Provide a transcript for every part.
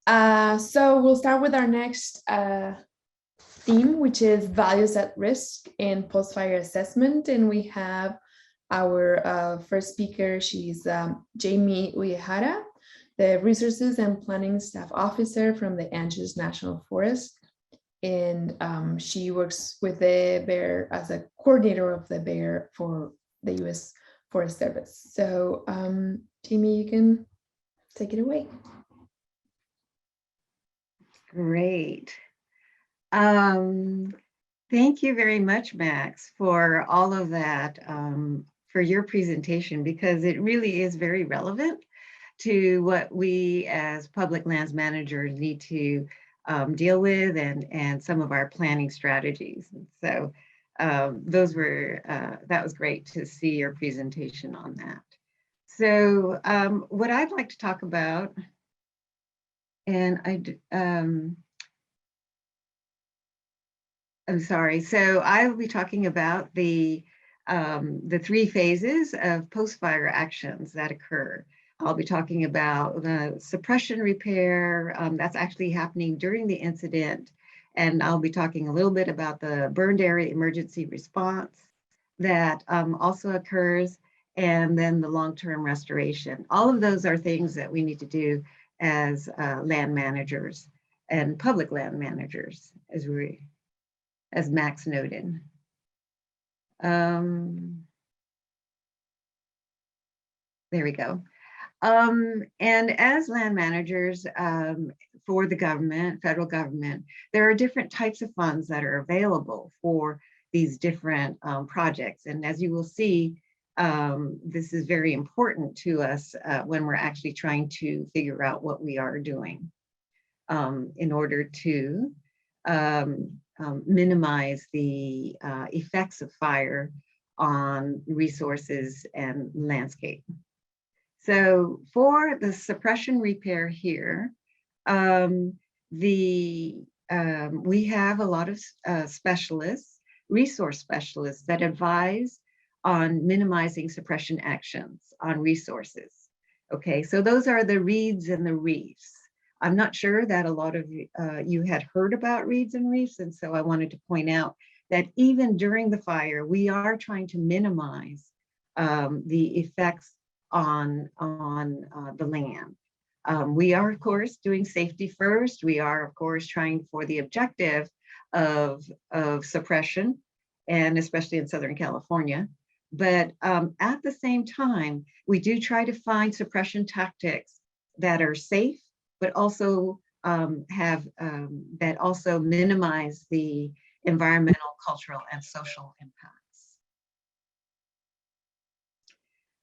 So we'll start with our next theme, which is values at risk in post-fire assessment. And we have our first speaker. She's Jamie Uehara, the Resources and Planning Staff Officer from the Angeles National Forest. And she works with the BAER as a coordinator of the BAER for the U.S. Forest Service. So Jamie, you can take it away. Great. Thank you very much, Max, for all of that, for your presentation, because it really is very relevant to what we as public lands managers need to deal with and some of our planning strategies. So that was great to see your presentation on that. So what I'd like to talk about, and I'm sorry. So I will be talking about the 3 phases of post-fire actions that occur. I'll be talking about the suppression repair that's actually happening during the incident. And I'll be talking a little bit about the burned area emergency response that also occurs, and then the long-term restoration. All of those are things that we need to do as land managers and public land managers, as Max noted. There we go. And as land managers for the government, federal government, there are different types of funds that are available for these different projects. And as you will see, this is very important to us when we're actually trying to figure out what we are doing in order to minimize the effects of fire on resources and landscape. So for the suppression repair here, we have a lot of specialists, resource specialists that advise on minimizing suppression actions on resources. Okay, so those are the reeds and the reefs. I'm not sure that a lot of you had heard about reeds and reefs, and so I wanted to point out that even during the fire, we are trying to minimize the effects on the land. We are, of course, doing safety first. We are, of course, trying for the objective of suppression, and especially in Southern California. But at the same time, we do try to find suppression tactics that are safe, but also that also minimize the environmental, cultural, and social impacts.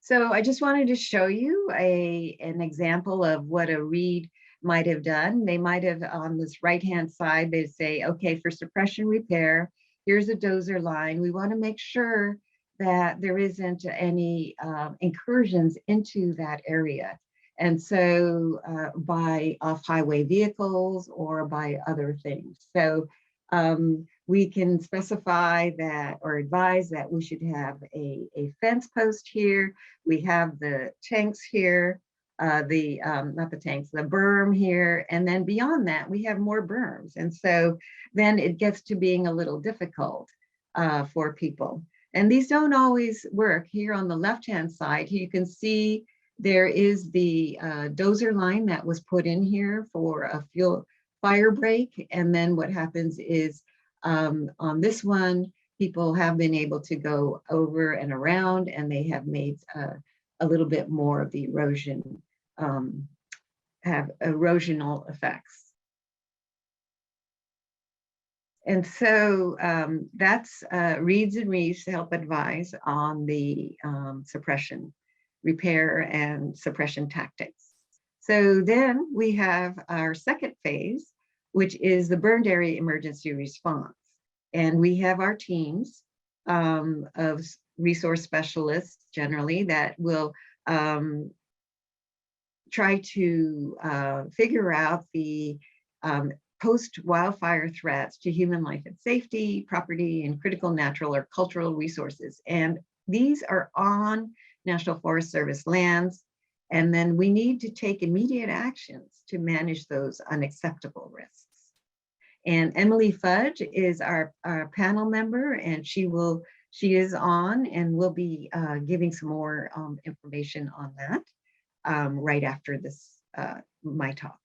So I just wanted to show you an example of what a reed might have done. They might have, on this right-hand side, they'd say, okay, for suppression repair, here's a dozer line. We want to make sure that there isn't any incursions into that area. And so by off-highway vehicles or by other things. So we can specify that or advise that we should have a fence post here. We have the tanks here, not the tanks, the berm here. And then beyond that, we have more berms. And so then it gets to being a little difficult for people. And these don't always work. Here on the left-hand side, you can see there is the dozer line that was put in here for a fuel fire break. And then what happens is on this one, people have been able to go over and around, and they have made a little bit more of the erosion, have erosional effects. And so that's reeds and reefs to help advise on the suppression, repair, and suppression tactics. So then we have our second phase, which is the burned area emergency response. And we have our teams of resource specialists generally that will try to figure out the post-wildfire threats to human life and safety, property, and critical natural or cultural resources. And these are on National Forest Service lands. And then we need to take immediate actions to manage those unacceptable risks. And Emily Fudge is our panel member, and she is on and will be giving some more information on that right after this, my talk.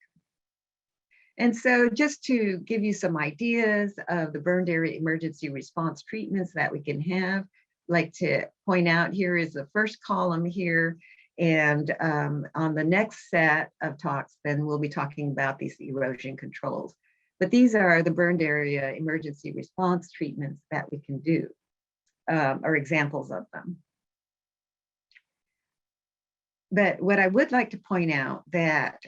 And so just to give you some ideas of the burned area emergency response treatments that we can have, like to point out here is the first column here. And on the next set of talks, then we'll be talking about these erosion controls. But these are the burned area emergency response treatments that we can do, or examples of them. But what I would like to point out that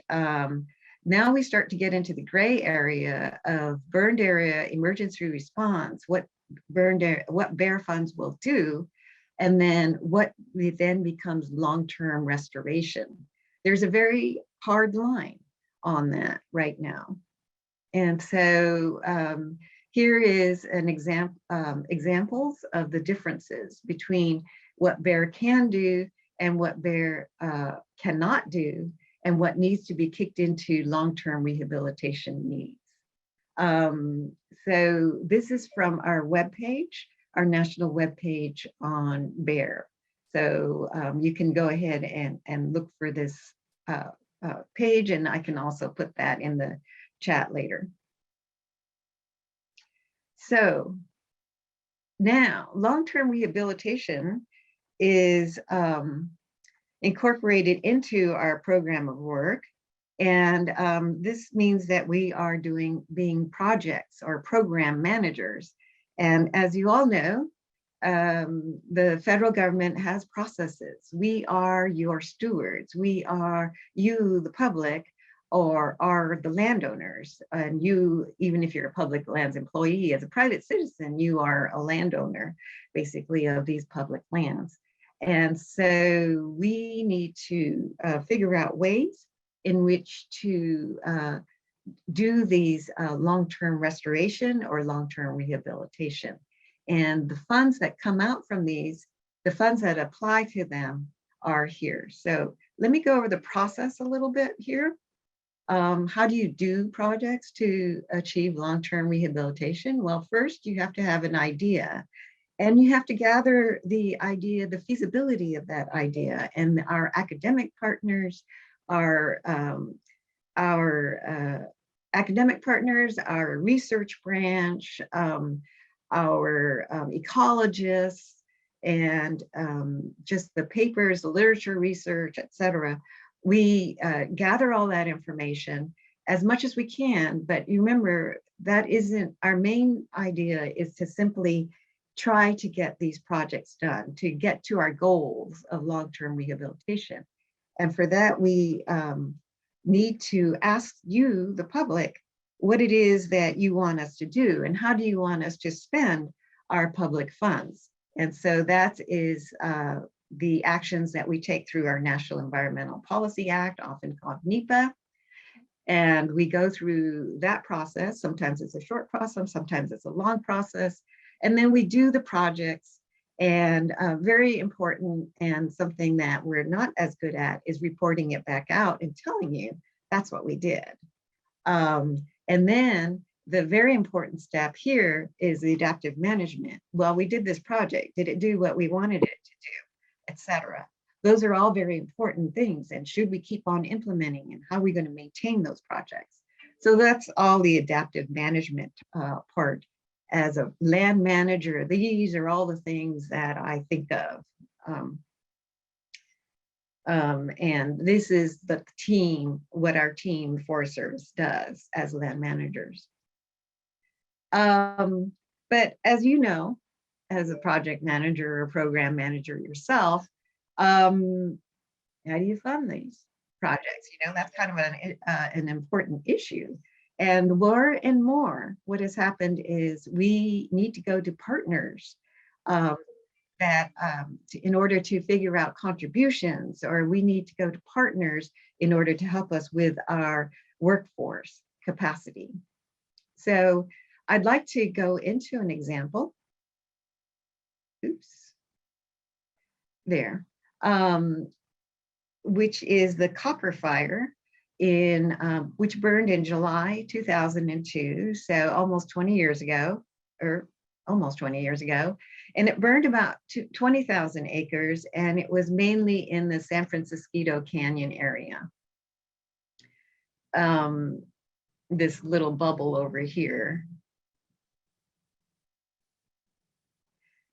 now we start to get into the gray area of burned area emergency response, what BAER funds will do, and then what then becomes long-term restoration. There's a very hard line on that right now. And so here is an examples of the differences between what BAER can do and what BAER cannot do, and what needs to be kicked into long-term rehabilitation needs. So this is from our webpage, our national webpage on BAER. So you can go ahead and look for this page, and I can also put that in the chat later. So now long-term rehabilitation is incorporated into our program of work. And this means that we are being projects or program managers. And as you all know, the federal government has processes. We are your stewards. We are you, the public, or are the landowners. And you, even if you're a public lands employee, as a private citizen, you are a landowner, basically, of these public lands. And so we need to figure out ways in which to do these long-term restoration or long-term rehabilitation. And the funds that come out from these, the funds that apply to them are here. So let me go over the process a little bit here. How do you do projects to achieve long-term rehabilitation? Well, first you have to have an idea. And you have to gather the idea, the feasibility of that idea. And our academic partners, our academic partners, our research branch, our ecologists, and just the papers, the literature research, etc. We gather all that information as much as we can, but you remember that isn't our main idea, is to simply try to get these projects done, to get to our goals of long-term rehabilitation. And for that, we need to ask you, the public, what it is that you want us to do, and how do you want us to spend our public funds. And so that is the actions that we take through our National Environmental Policy Act, often called NEPA. And we go through that process. Sometimes it's a short process, sometimes it's a long process. And then we do the projects. And very important, and something that we're not as good at, is reporting it back out and telling you that's what we did. And then the very important step here is the adaptive management. Well, we did this project. Did it do what we wanted it to do, etc.? Those are all very important things. And should we keep on implementing, and how are we going to maintain those projects? So that's all the adaptive management part. As a land manager, these are all the things that I think of. And this is the team, what our team, Forest Service, does as land managers. But as you know, as a project manager or program manager yourself, how do you fund these projects? You know, that's kind of an important issue. And more, what has happened is we need to go to partners in order to figure out contributions, or we need to go to partners in order to help us with our workforce capacity. So I'd like to go into an example. Oops. There. which is the copper fire which burned in July 2002, so almost 20 years ago, or almost 20 years ago. And it burned about 20,000 acres, and it was mainly in the San Francisco Canyon area. This little bubble over here.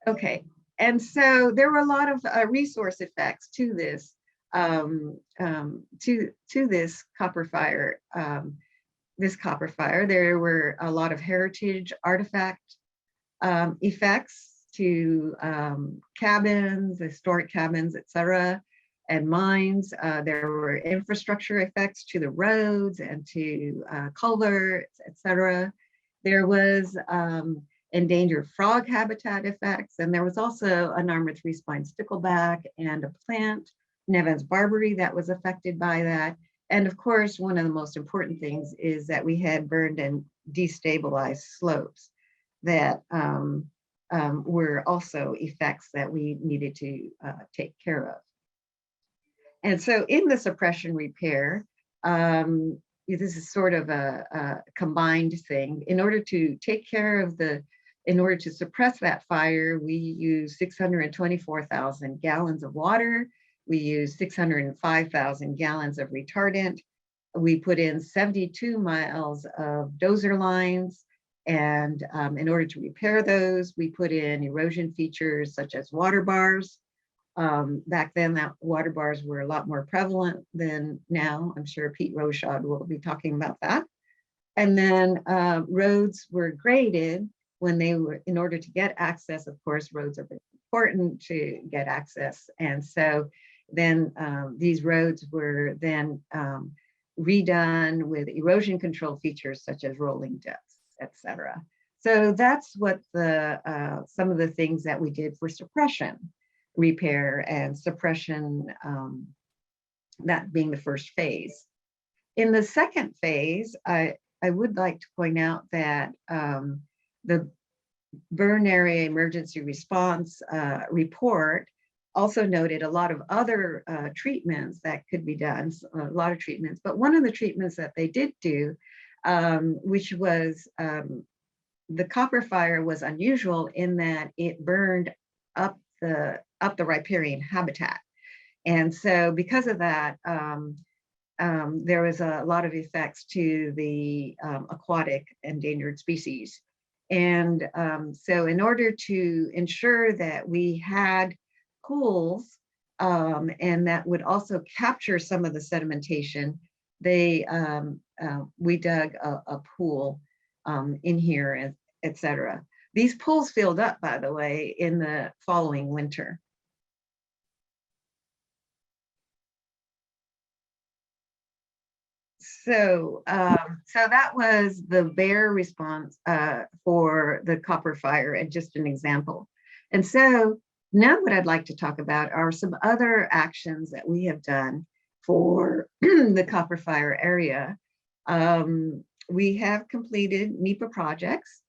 Okay, and so there were a lot of resource effects to this, to this copper fire. There were a lot of heritage artifact effects to cabins, historic cabins, etc., and mines. There were infrastructure effects to the roads and to culverts, etc. There was endangered frog habitat effects, and there was also an armored three-spine stickleback and a plant, Nevin's barberry, that was affected by that. And of course, one of the most important things is that we had burned and destabilized slopes that were also effects that we needed to take care of. And so in the suppression repair, this is sort of a combined thing. In order to take care of in order to suppress that fire, we use 624,000 gallons of water. We use 605,000 gallons of retardant. We put in 72 miles of dozer lines. And in order to repair those, we put in erosion features such as water bars. Back then, that water bars were a lot more prevalent than now. I'm sure Pete Rochad will be talking about that. And then roads were graded when they were, in order to get access. Of course, roads are important to get access. And so then these roads were then redone with erosion control features such as rolling depths, etc. So that's what some of the things that we did for suppression repair and suppression, that being the first phase. In the second phase, I would like to point out that the burn area emergency response report also noted a lot of other treatments that could be done, a lot of treatments, but one of the treatments that they did do, which was the copper fire, was unusual in that it burned up the riparian habitat. And so because of that, there was a lot of effects to the aquatic endangered species. And so in order to ensure that we had pools and that would also capture some of the sedimentation, we dug a pool in here, etc. These pools filled up, by the way, in the following winter. So that was the BAER response for the copper fire, and just an example. And so now what I'd like to talk about are some other actions that we have done for the copper fire area. We have completed NEPA projects,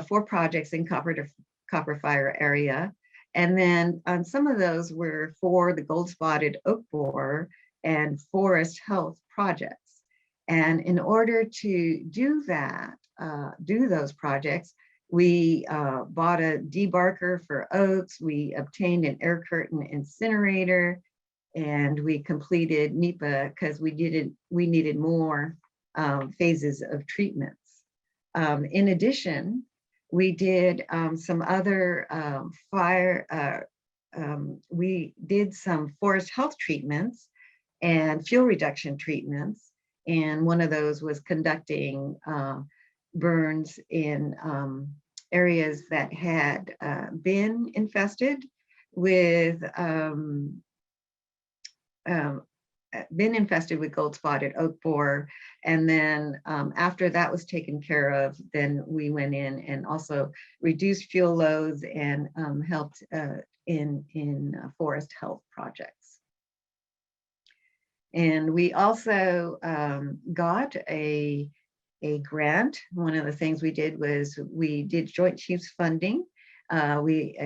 4 projects in copper fire area. And then some of those were for the gold-spotted oak borer and forest health projects. And in order to do that, do those projects, we bought a debarker for oaks, we obtained an air curtain incinerator, and we completed NEPA because we needed more phases of treatments. In addition, we did some other we did some forest health treatments and fuel reduction treatments. And one of those was conducting burns in areas that had been infested with gold-spotted oak borer. And then after that was taken care of, then we went in and also reduced fuel loads and helped in forest health projects. And we also got a grant. One of the things we did was we did Joint Chiefs funding We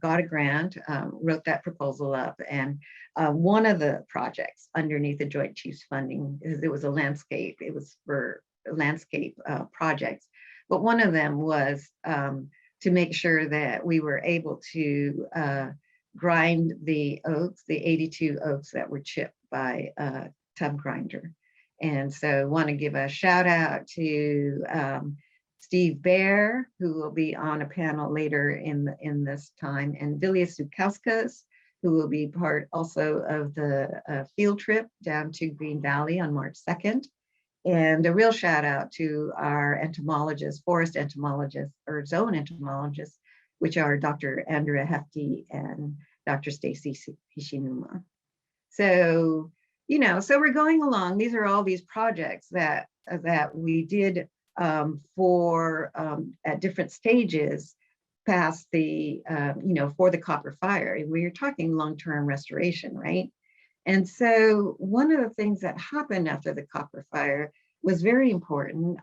got a grant, wrote that proposal up, and one of the projects underneath the Joint Chiefs funding, it was a landscape, it was for landscape projects, but one of them was to make sure that we were able to grind the oaks, the 82 oaks that were chipped by a tub grinder. And so I want to give a shout out to Steve BAER, who will be on a panel later in this time, and Vilja Sukauskas, who will be part also of the field trip down to Green Valley on March 2nd. And a real shout out to our entomologists, forest entomologists, or zone entomologists, which are Dr. Andrea Hefty and Dr. Stacy Hishinuma. So, you know, so we're going along. These are all these projects that we did for at different stages past the, you know, for the copper fire. We're talking long-term restoration, right? And so one of the things that happened after the copper fire was very important.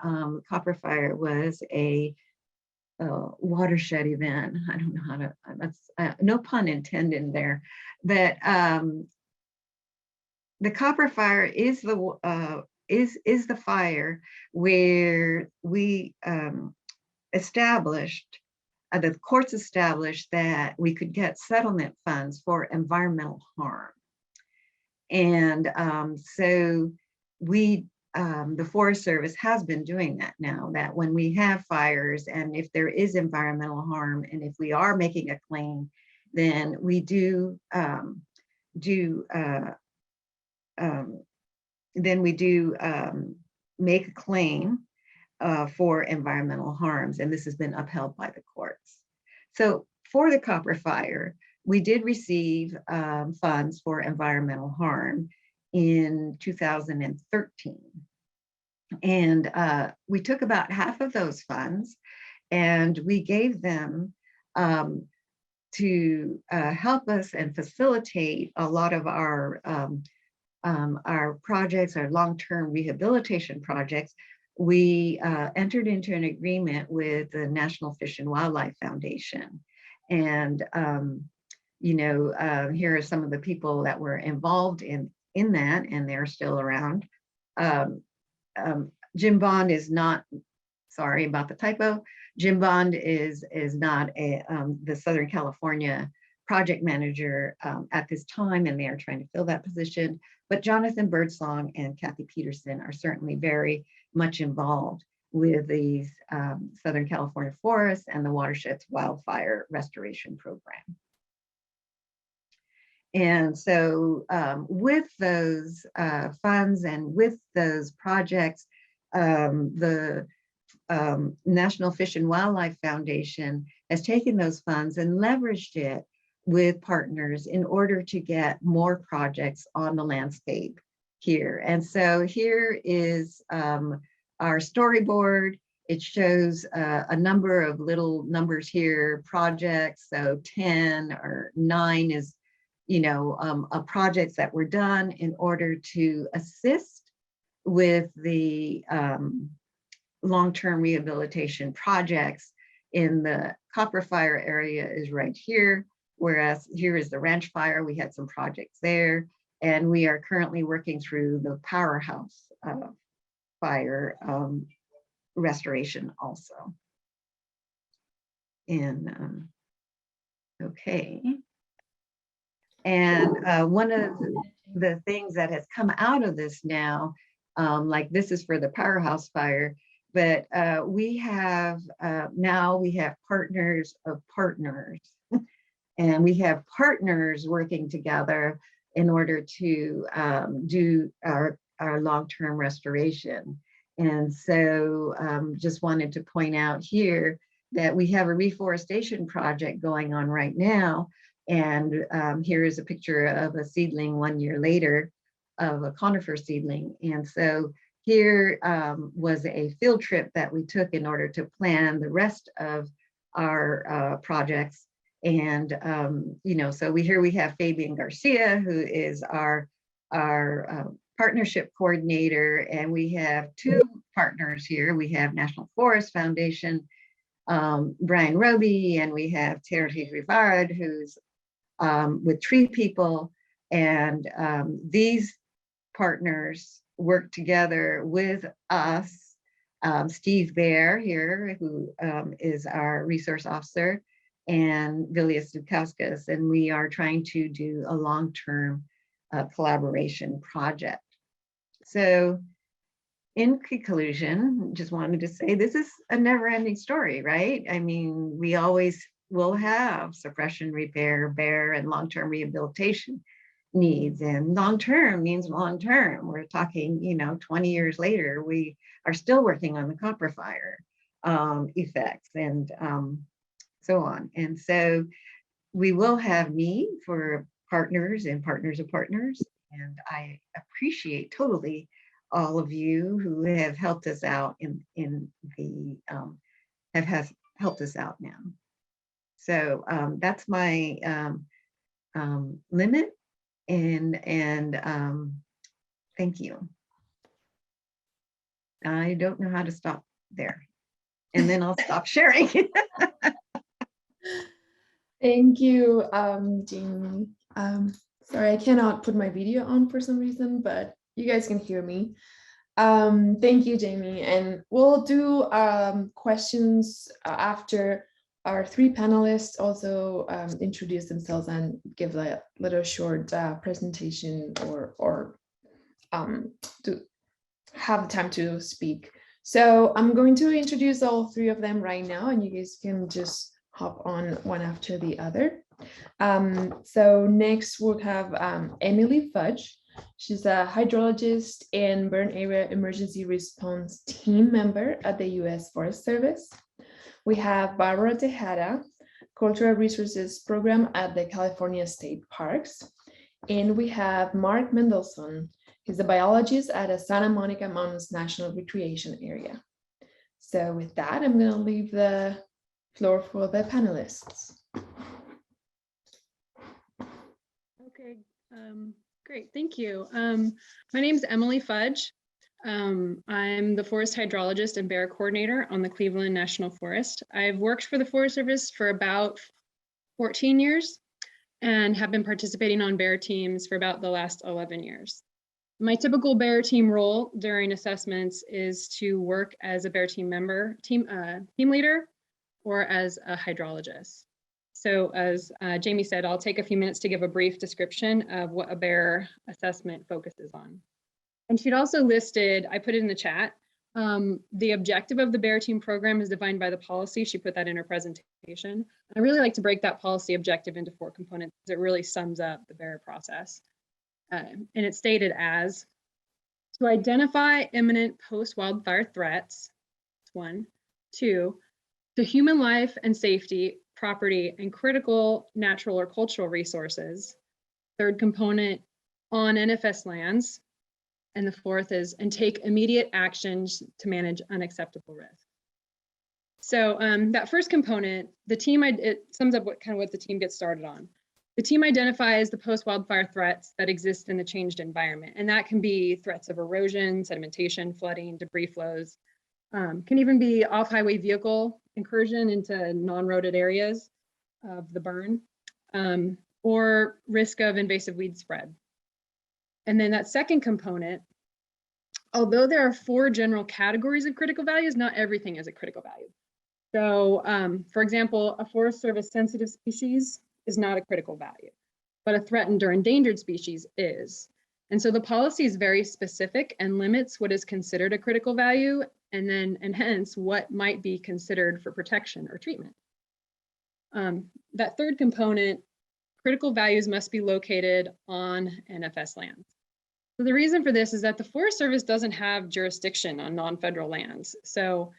Copper fire was a watershed event. I don't know how to, that's no pun intended there, but the copper fire is the fire where we established, the courts established that we could get settlement funds for environmental harm. And so we, the Forest Service has been doing that now, that when we have fires and if there is environmental harm and if we are making a claim, then we make a claim for environmental harms, and this has been upheld by the courts. So for the copper fire, we did receive funds for environmental harm in 2013. And we took about half of those funds and we gave them to help us and facilitate a lot of our projects, our long-term rehabilitation projects. We entered into an agreement with the National Fish and Wildlife Foundation. And you know, here are some of the people that were involved in that, and they're still around. Jim Bond is not, sorry about the typo, Jim Bond is not the Southern California project manager at this time, and they are trying to fill that position. But Jonathan Birdsong and Kathy Peterson are certainly very much involved with these Southern California forests and the Watershed's Wildfire Restoration Program. And so with those funds and with those projects, the National Fish and Wildlife Foundation has taken those funds and leveraged it with partners in order to get more projects on the landscape here. And so here is our storyboard. It shows a number of little numbers here, projects. So 10 or 9 is, you know, projects that were done in order to assist with the long-term rehabilitation projects. In the copper fire area is right here, whereas here is the ranch fire. We had some projects there, and we are currently working through the powerhouse fire restoration also. And okay. And one of the things that has come out of this now, like this is for the powerhouse fire, but we have now we have partners of partners, and we have partners working together in order to do our long-term restoration. And so just wanted to point out here that we have a reforestation project going on right now. And here is a picture of a seedling 1 year later of a conifer seedling. And so here was a field trip that we took in order to plan the rest of our projects. And, you know, so here we have Fabian Garcia, who is our partnership coordinator. And we have 2 partners here. We have National Forest Foundation Brian Roby, and we have Terry Rivard, who's with Tree People. And these partners work together with us. Steve BAER here, who is our resource officer, and Vilius Dukauskas, and we are trying to do a long-term collaboration project. So in conclusion, just wanted to say this is a never-ending story, right? I mean, we always will have suppression, repair, BAER, and long-term rehabilitation needs, and long-term means long-term. We're talking, 20 years later, we are still working on the copper fire effects and so on. And so we will have need for partners and partners of partners. And I appreciate totally all of you who have helped us out in the, have helped us out now. So that's my limit. And thank you. I don't know how to stop there. And then I'll stop sharing. Thank you, Jamie. Sorry, I cannot put my video on for some reason, but you guys can hear me. Thank you, Jamie. And we'll do questions after our three panelists also introduce themselves and give a little short presentation or to have time to speak. So I'm going to introduce all three of them right now, and you guys can just hop on one after the other. So next we'll have Emily Fudge. She's a hydrologist and burn area emergency response team member at the U.S. Forest Service. We have Barbara Tejada, Cultural Resources Program at the California State Parks. And we have Mark Mendelson. He's a biologist at the Santa Monica Mountains National Recreation Area. So with that, I'm going to leave the floor for the panelists. Okay, great, thank you. My name is Emily Fudge. I'm the forest hydrologist and BAER coordinator on the Cleveland National Forest. I've worked for the Forest Service for about 14 years and have been participating on BAER teams for about the last 11 years. My typical BAER team role during assessments is to work as a BAER team member, team leader, or as a hydrologist. So as Jamie said, I'll take a few minutes to give a brief description of what a BAER assessment focuses on. And she'd also listed, I put it in the chat, the objective of the BAER team program is defined by the policy. She put that in her presentation. I really like to break that policy objective into 4 components because it really sums up the BAER process. And it's stated as to identify imminent post-wildfire threats, 1. 2, to human life and safety, property, and critical natural or cultural resources. 3rd component, on NFS lands. And the 4th is, and take immediate actions to manage unacceptable risk. So that first component, the team, it sums up what the team gets started on. The team identifies the post-wildfire threats that exist in the changed environment, and that can be threats of erosion, sedimentation, flooding, debris flows, can even be off-highway vehicle incursion into non-roaded areas of the burn, or risk of invasive weed spread. And then that second component, although there are 4 general categories of critical values, not everything is a critical value. So for example, a Forest Service sensitive species is not a critical value, but a threatened or endangered species is. And so the policy is very specific and limits what is considered a critical value and hence what might be considered for protection or treatment. That third component, critical values must be located on NFS lands. So the reason for this is that the Forest Service doesn't have jurisdiction on non-federal lands. So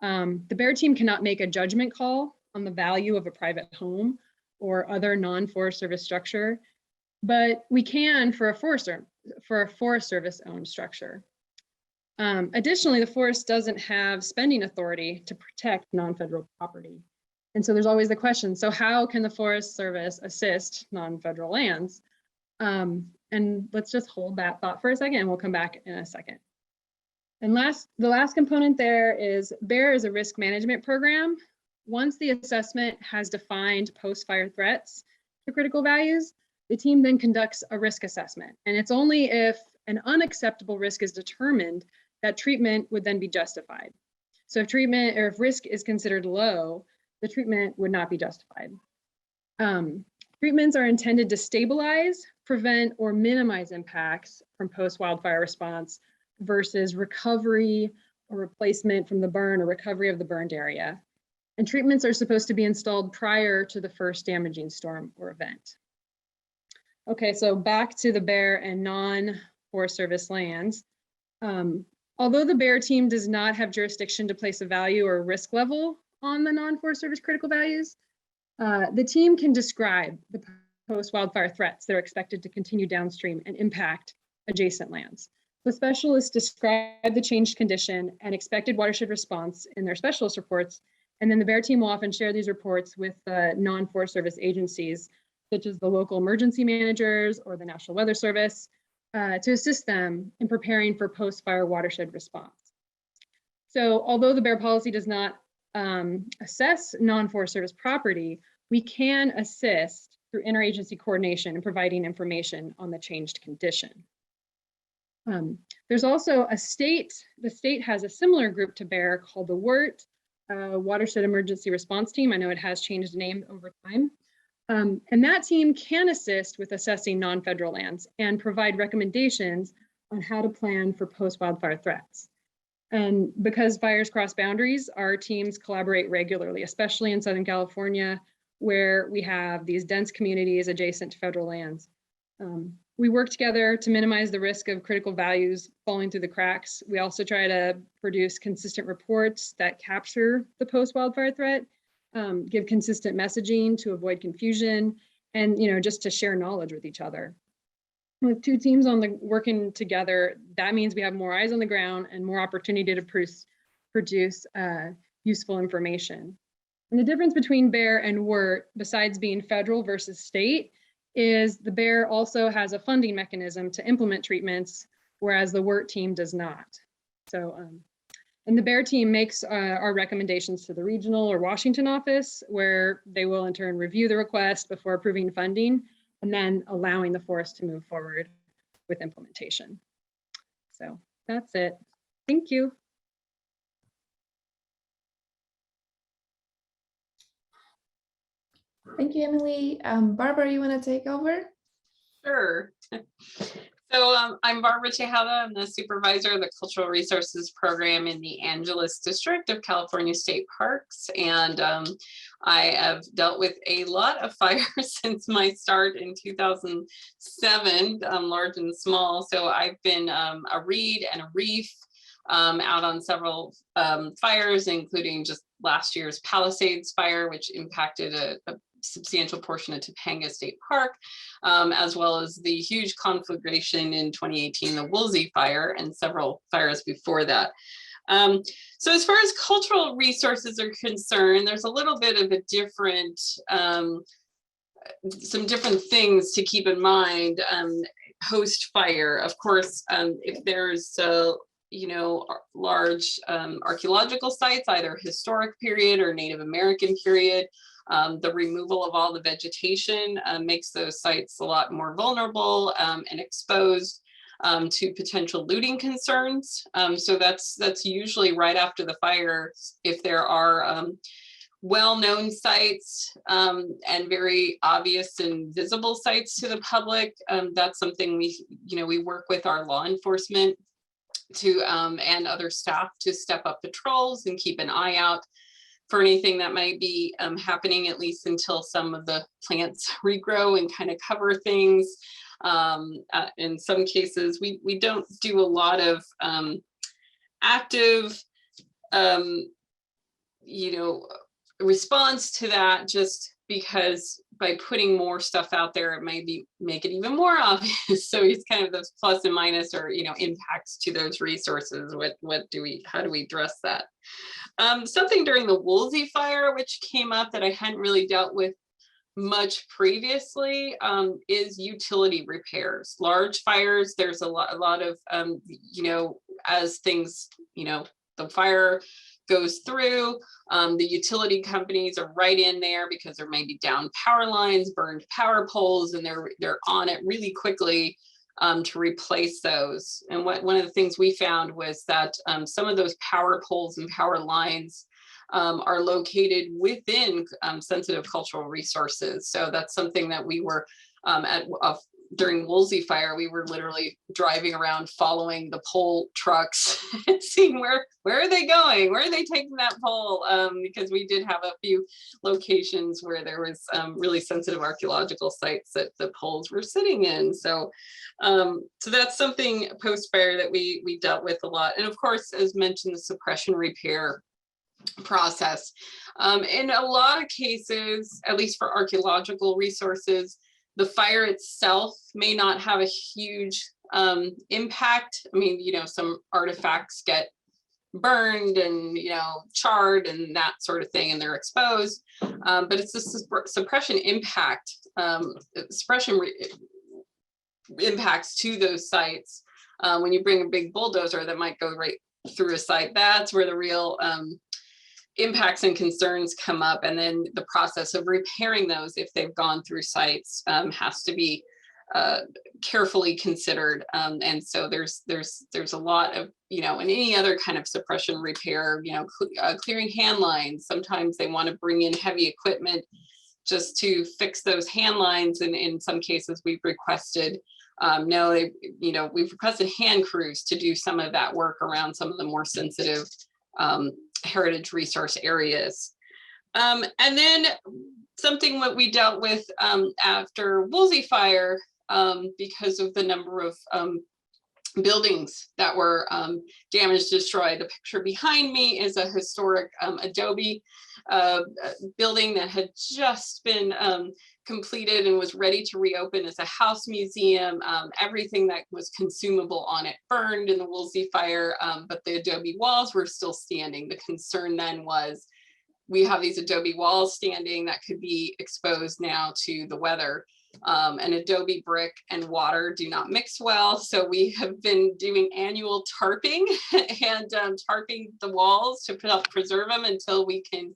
the BAER team cannot make a judgment call on the value of a private home or other non-Forest Service structure, but we can for a Forest Service owned structure. Additionally, the forest doesn't have spending authority to protect non-federal property. And so there's always the question, so how can the Forest Service assist non-federal lands? And let's just hold that thought for a second and we'll come back in a second. And the last component there is BAER is a risk management program. once the assessment has defined post-fire threats to critical values, the team then conducts a risk assessment. And it's only if an unacceptable risk is determined that treatment would then be justified. So if treatment or if risk is considered low, the treatment would not be justified. Treatments are intended to stabilize, prevent, or minimize impacts from post-wildfire response versus recovery or replacement from the burn or recovery of the burned area. And treatments are supposed to be installed prior to the first damaging storm or event. Okay, so back to the BAER and non-Forest Service lands. Although the BAER team does not have jurisdiction to place a value or a risk level on the non-Forest Service critical values, the team can describe the post-wildfire threats that are expected to continue downstream and impact adjacent lands. The specialists describe the changed condition and expected watershed response in their specialist reports, and then the BAER team will often share these reports with non-Forest Service agencies, such as the local emergency managers or the National Weather Service, to assist them in preparing for post-fire watershed response. So although the BAER policy does not assess non-Forest Service property, we can assist through interagency coordination and providing information on the changed condition. There's also the state has a similar group to BAER called the WERT, Watershed Emergency Response Team. I know it has changed name over time. And that team can assist with assessing non-federal lands and provide recommendations on how to plan for post-wildfire threats. And because fires cross boundaries, our teams collaborate regularly, especially in Southern California, where we have these dense communities adjacent to federal lands. We work together to minimize the risk of critical values falling through the cracks. We also try to produce consistent reports that capture the post-wildfire threat, give consistent messaging to avoid confusion, and just to share knowledge with each other. With two teams working together, that means we have more eyes on the ground and more opportunity to produce useful information. And the difference between BAER and WERT, besides being federal versus state, is the BAER also has a funding mechanism to implement treatments, whereas the WERT team does not. So, and the BAER team makes our recommendations to the regional or Washington office, where they will in turn review the request before approving funding and then allowing the forest to move forward with implementation. So that's it. Thank you. Thank you, Emily. Barbara, you want to take over? Sure. So I'm Barbara Tejada. I'm the supervisor of the Cultural Resources Program in the Angeles District of California State Parks. And I have dealt with a lot of fires since my start in 2007, large and small. So I've been a reed and a reef out on several fires, including just last year's Palisades fire, which impacted a substantial portion of Topanga State Park, as well as the huge conflagration in 2018, the Woolsey fire, and several fires before that. So as far as cultural resources are concerned, there's a little bit of a different, some different things to keep in mind post-fire. Of course, if there's large archaeological sites, either historic period or Native American period, the removal of all the vegetation makes those sites a lot more vulnerable and exposed to potential looting concerns. So that's usually right after the fire. If there are well-known sites and very obvious and visible sites to the public, that's something we work with our law enforcement to and other staff to step up patrols and keep an eye out for anything that might be happening, at least until some of the plants regrow and kind of cover things. In some cases, we don't do a lot of active, response to that, just because by putting more stuff out there, it may make it even more obvious. So it's kind of those plus and minus, or impacts to those resources. How do we address that? Something during the Woolsey fire, which came up that I hadn't really dealt with much previously, is utility repairs. Large fires, there's a lot of as things, the fire goes through. The utility companies are right in there because there may be down power lines, burned power poles, and they're on it really quickly to replace those. And one of the things we found was that some of those power poles and power lines are located within sensitive cultural resources. So that's something that we were during Woolsey fire, we were literally driving around following the pole trucks and seeing where are they going? Where are they taking that pole? Because we did have a few locations where there was really sensitive archaeological sites that the poles were sitting in. So that's something post-fire that we dealt with a lot. And of course, as mentioned, the suppression repair process. In a lot of cases, at least for archaeological resources, the fire itself may not have a huge impact. I mean, some artifacts get burned and, charred and that sort of thing, and they're exposed. But it's the suppression impact, impacts to those sites. When you bring a big bulldozer that might go right through a site, that's where the real impacts and concerns come up, and then the process of repairing those, if they've gone through sites, has to be carefully considered. And so there's a lot of, in any other kind of suppression repair, clearing hand lines. Sometimes they want to bring in heavy equipment just to fix those hand lines, and in some cases we've requested we've requested hand crews to do some of that work around some of the more sensitive heritage resource areas. And then something that we dealt with after Woolsey fire, because of the number of buildings that were damaged, destroyed. The picture behind me is a historic adobe building that had just been completed and was ready to reopen as a house museum. Everything that was consumable on it burned in the Woolsey fire, but the adobe walls were still standing. The concern then was, we have these adobe walls standing that could be exposed now to the weather. And adobe brick and water do not mix well. So we have been doing annual tarping and tarping the walls to help preserve them until we can.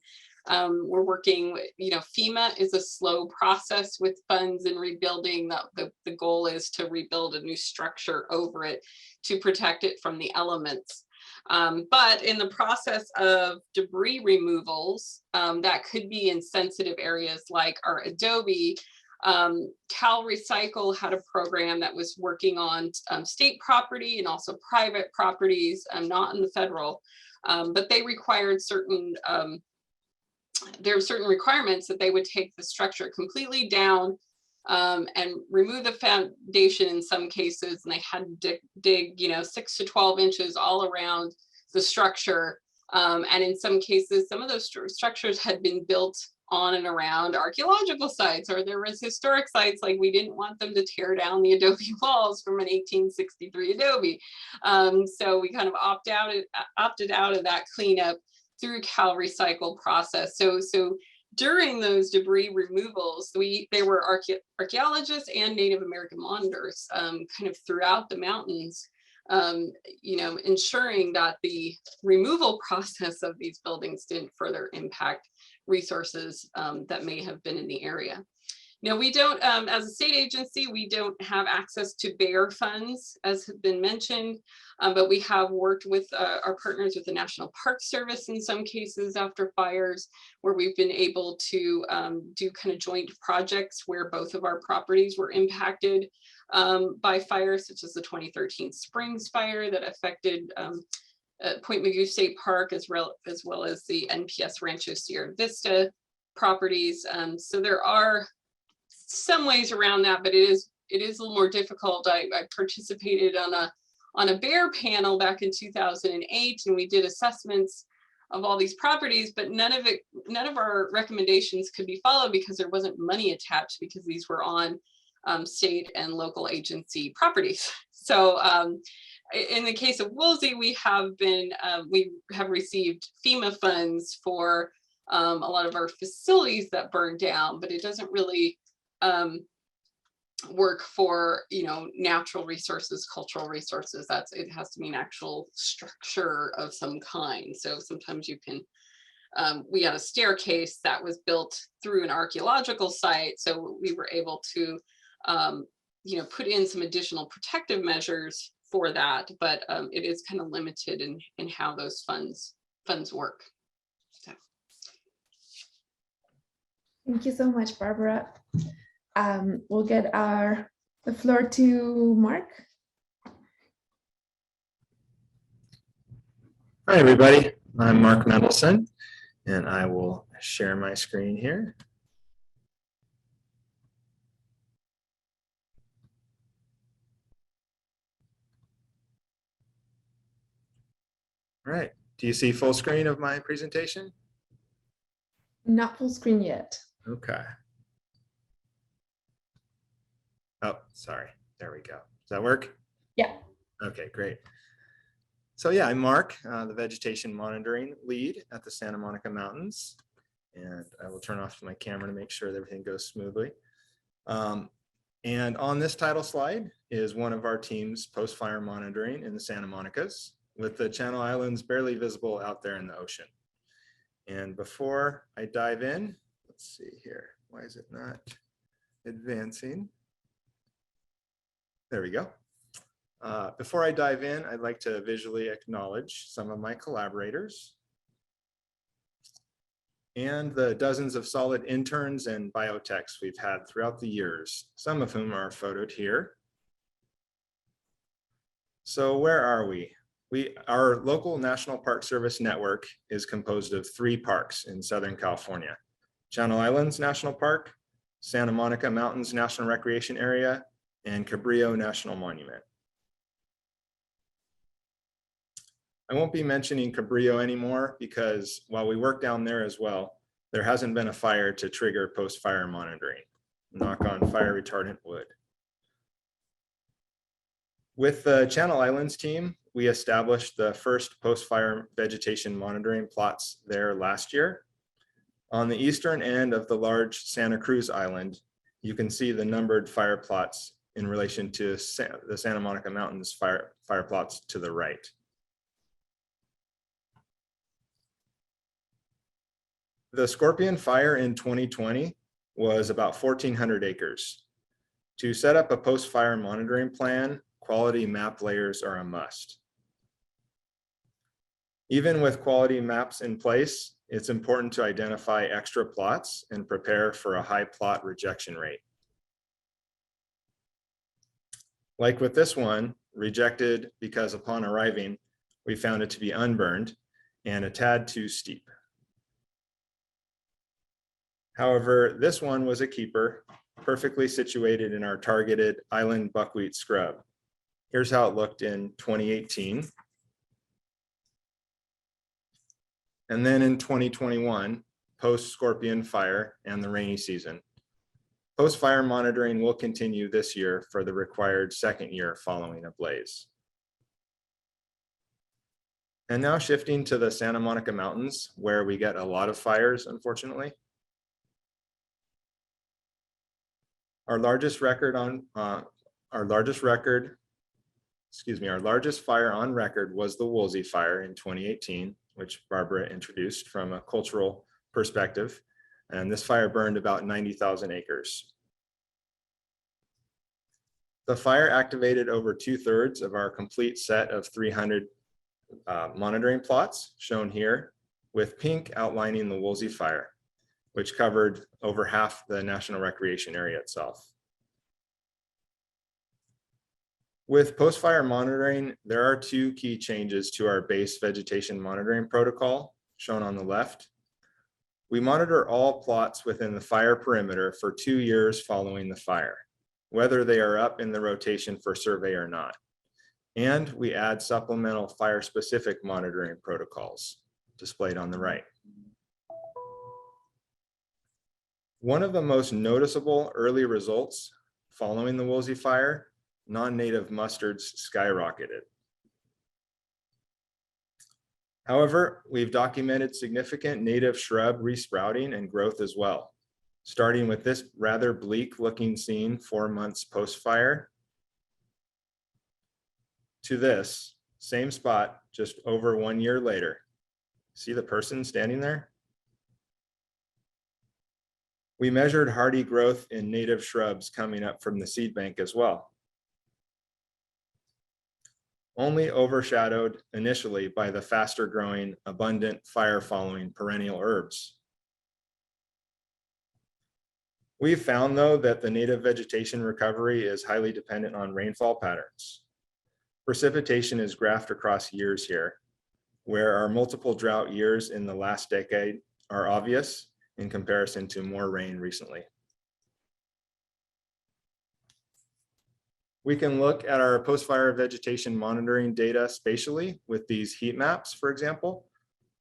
We're working, FEMA is a slow process with funds and rebuilding. The goal is to rebuild a new structure over it to protect it from the elements. But in the process of debris removals, that could be in sensitive areas like our adobe, Cal Recycle had a program that was working on state property and also private properties, not in the federal, but they required there were certain requirements that they would take the structure completely down and remove the foundation in some cases, and they had to dig 6 to 12 inches all around the structure. And in some cases, some of those structures had been built on and around archaeological sites, or there was historic sites, like we didn't want them to tear down the adobe walls from an 1863 adobe. So we kind of opted out of that cleanup through Cal Recycle process. So during those debris removals, there were archaeologists and Native American monitors kind of throughout the mountains, ensuring that the removal process of these buildings didn't further impact resources that may have been in the area. Now, we don't, as a state agency, we don't have access to BAER funds, as has been mentioned, but we have worked with our partners with the National Park Service in some cases after fires, where we've been able to do kind of joint projects where both of our properties were impacted by fires, such as the 2013 Springs fire that affected Point Mugu State Park, as well as the NPS Rancho Sierra Vista properties. So there are some ways around that, but it is a little more difficult. I participated on a BAER panel back in 2008, and we did assessments of all these properties, but none of our recommendations could be followed because there wasn't money attached, because these were on state and local agency properties. So in the case of Woolsey, we have received FEMA funds for a lot of our facilities that burned down, but it doesn't really work for, natural resources, cultural resources. It has to be an actual structure of some kind. So sometimes you can, we had a staircase that was built through an archaeological site. So we were able to, put in some additional protective measures for that, but it is kind of limited in how those funds work. So. Thank you so much, Barbara. We'll get the floor to Mark. Hi, everybody. I'm Mark Mendelson, and I will share my screen here. All right. Do you see full screen of my presentation? Not full screen yet. Okay. Oh, sorry. There we go. Does that work? Yeah. Okay, great. So yeah, I'm Mark, the vegetation monitoring lead at the Santa Monica Mountains. And I will turn off my camera to make sure that everything goes smoothly. And on this title slide is one of our team's post-fire monitoring in the Santa Monicas, with the Channel Islands barely visible out there in the ocean. And before I dive in, let's see here. Why is it not advancing? There we go. Before I dive in, I'd like to visually acknowledge some of my collaborators and the dozens of solid interns and biotechs we've had throughout the years, some of whom are photoed here. So where are we? Our local National Park Service network is composed of 3 parks in Southern California: Channel Islands National Park, Santa Monica Mountains National Recreation Area, and Cabrillo National Monument. I won't be mentioning Cabrillo anymore because while we work down there as well, there hasn't been a fire to trigger post-fire monitoring. Knock on fire retardant wood. With the Channel Islands team, we established the first post-fire vegetation monitoring plots there last year. On the eastern end of the large Santa Cruz Island, you can see the numbered fire plots in relation to the Santa Monica Mountains fire plots to the right. The Scorpion fire in 2020 was about 1,400 acres. To set up a post-fire monitoring plan, quality map layers are a must. Even with quality maps in place, it's important to identify extra plots and prepare for a high plot rejection rate. Like with this one, rejected because upon arriving, we found it to be unburned and a tad too steep. However, this one was a keeper, perfectly situated in our targeted island buckwheat scrub. Here's how it looked in 2018. And then in 2021, post-Scorpion fire and the rainy season. Post-fire monitoring will continue this year for the required second year following a blaze. And now shifting to the Santa Monica Mountains, where we get a lot of fires, unfortunately. Our largest fire on record was the Woolsey fire in 2018, which Barbara introduced from a cultural perspective. And this fire burned about 90,000 acres. The fire activated over 2/3 of our complete set of 300 monitoring plots shown here, with pink outlining the Woolsey fire, which covered over half the national recreation area itself. With post-fire monitoring, there are 2 key changes to our base vegetation monitoring protocol, shown on the left. We monitor all plots within the fire perimeter for 2 years following the fire, whether they are up in the rotation for survey or not. And we add supplemental fire-specific monitoring protocols, displayed on the right. One of the most noticeable early results following the Woolsey fire, non-native mustards skyrocketed. However, we've documented significant native shrub resprouting and growth as well. starting with this rather bleak looking scene 4 months post-fire to this same spot just over 1 year later. See the person standing there? We measured hardy growth in native shrubs coming up from the seed bank as well, only overshadowed initially by the faster growing, abundant fire following perennial herbs. We've found though that the native vegetation recovery is highly dependent on rainfall patterns. Precipitation is graphed across years here, where our multiple drought years in the last decade are obvious in comparison to more rain recently. We can look at our post-fire vegetation monitoring data spatially with these heat maps, for example,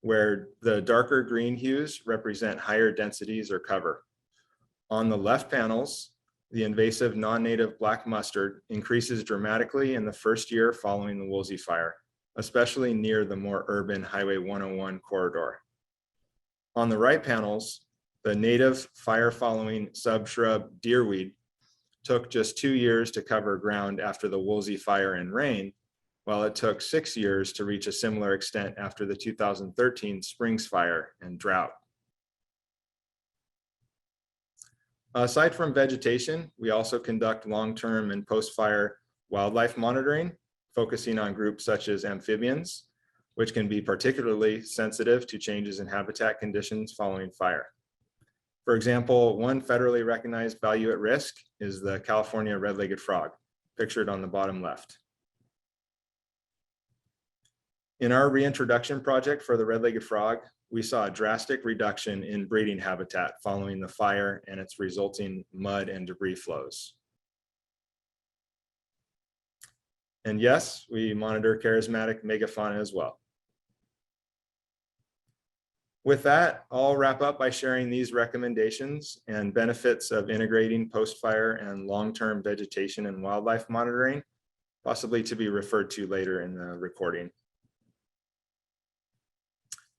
where the darker green hues represent higher densities or cover. On the left panels, the invasive non-native black mustard increases dramatically in the first year following the Woolsey fire, especially near the more urban Highway 101 corridor. On the right panels, the native fire-following subshrub deerweed took just 2 years to cover ground after the Woolsey fire and rain, while it took 6 years to reach a similar extent after the 2013 Springs fire and drought. Aside from vegetation, we also conduct long-term and post-fire wildlife monitoring, focusing on groups such as amphibians, which can be particularly sensitive to changes in habitat conditions following fire. For example, one federally recognized value at risk is the California red-legged frog, pictured on the bottom left. In our reintroduction project for the red-legged frog, we saw a drastic reduction in breeding habitat following the fire and its resulting mud and debris flows. And yes, we monitor charismatic megafauna as well. With that, I'll wrap up by sharing these recommendations and benefits of integrating post-fire and long-term vegetation and wildlife monitoring, possibly to be referred to later in the recording.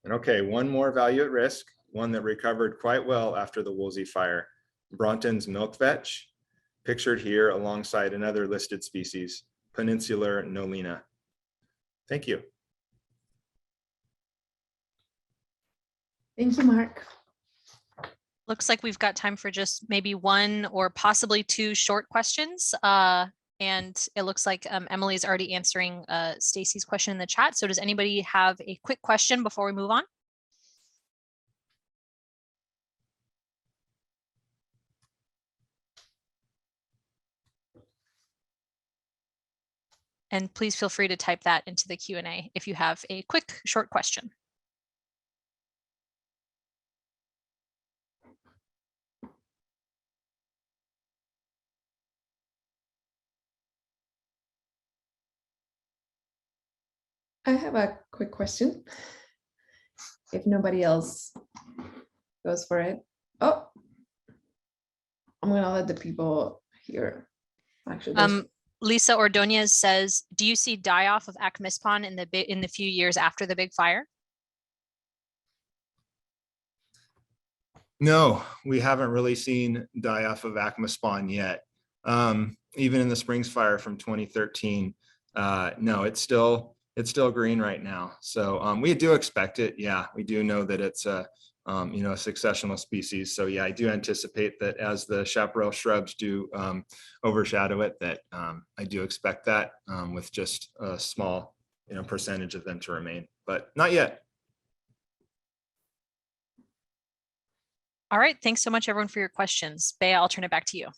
And okay, one more value at risk, one that recovered quite well after the Woolsey fire, Bronton's milk vetch, pictured here alongside another listed species, Peninsular Nolina. Thank you. Thank you, Mark. Looks like we've got time for just maybe one or possibly two short questions. And it looks like Emily's already answering Stacy's question in the chat. So does anybody have a quick question before we move on? And please feel free to type that into the Q&A if you have a quick short question. I have a quick question. If nobody else goes for it. Oh, I'm gonna let the people here. Actually, Lisa Ordonez says, do you see die-off of Acmispon in the few years after the big fire? No, we haven't really seen die-off of Acmispon yet. Even in the Springs fire from 2013, no, it's still green right now. So we do expect it. Yeah, we do know that it's a successional species. So yeah, I do anticipate that as the chaparral shrubs do overshadow it, that I do expect that with just a small percentage of them to remain, but not yet. All right, thanks so much everyone for your questions. Bea, I'll turn it back to you.